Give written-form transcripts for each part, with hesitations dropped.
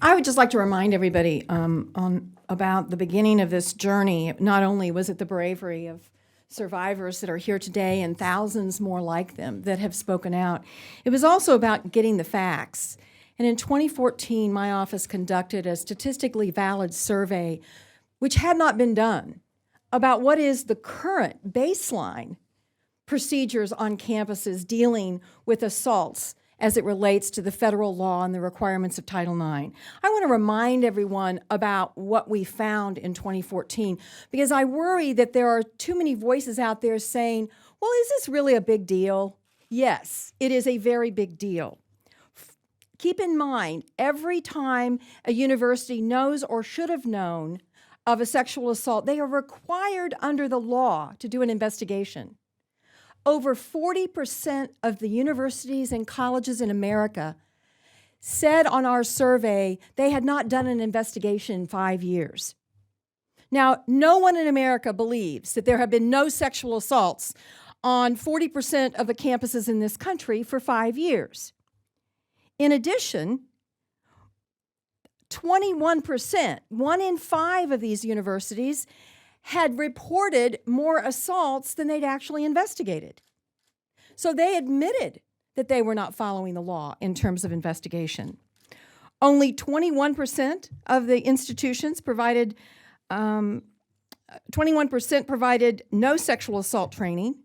I would just like to remind everybody about the beginning of this journey. Not only was it the bravery of survivors that are here today and thousands more like them that have spoken out, it was also about getting the facts. And in 2014, my office conducted a statistically valid survey, which had not been done, about what is the current baseline procedures on campuses dealing with assaults as it relates to the federal law and the requirements of Title IX. I want to remind everyone about what we found in 2014, because I worry that there are too many voices out there saying, well, is this really a big deal? Yes, it is a very big deal. Keep in mind, every time a university knows or should have known of a sexual assault, they are required under the law to do an investigation. Over 40% of the universities and colleges in America said on our survey they had not done an investigation in 5 years. Now, no one in America believes that there have been no sexual assaults on 40% of the campuses in this country for 5 years. In addition, 21%, 1 in 5 of these universities, had reported more assaults than they'd actually investigated. So they admitted that they were not following the law in terms of investigation. Only 21% of the institutions provided, 21% provided no sexual assault training.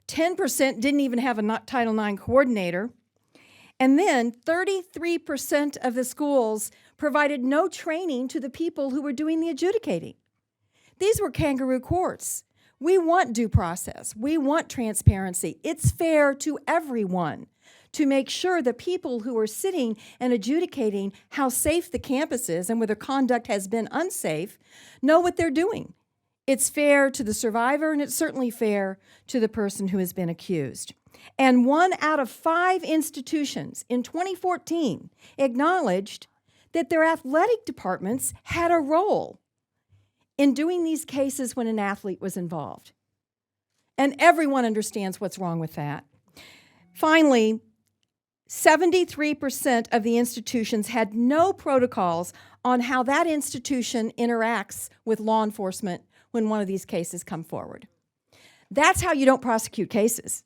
10% didn't even have a Title IX coordinator. And then 33% of the schools provided no training to the people who were doing the adjudicating. These were kangaroo courts. We want due process. We want transparency. It's fair to everyone to make sure the people who are sitting and adjudicating how safe the campus is and whether conduct has been unsafe know what they're doing. It's fair to the survivor, and it's certainly fair to the person who has been accused. And 1 out of 5 institutions in 2014 acknowledged that their athletic departments had a role in doing these cases when an athlete was involved. And everyone understands what's wrong with that. Finally, 73% of the institutions had no protocols on how that institution interacts with law enforcement when one of these cases come forward. That's how you don't prosecute cases.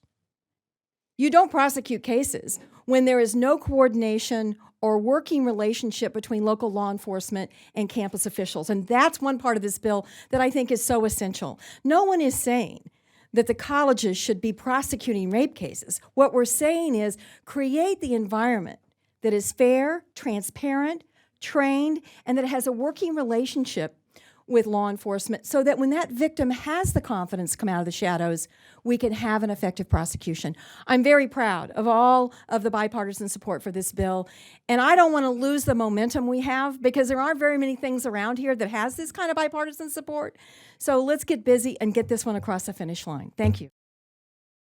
You don't prosecute cases when there is no coordination or working relationship between local law enforcement and campus officials. And that's one part of this bill that I think is so essential. No one is saying that the colleges should be prosecuting rape cases. What we're saying is create the environment that is fair, transparent, trained, and that has a working relationship with law enforcement so that when that victim has the confidence come out of the shadows, we can have an effective prosecution. I'm very proud of all of the bipartisan support for this bill, and I don't want to lose the momentum we have because there aren't very many things around here that has this kind of bipartisan support. So let's get busy and get this one across the finish line. Thank you.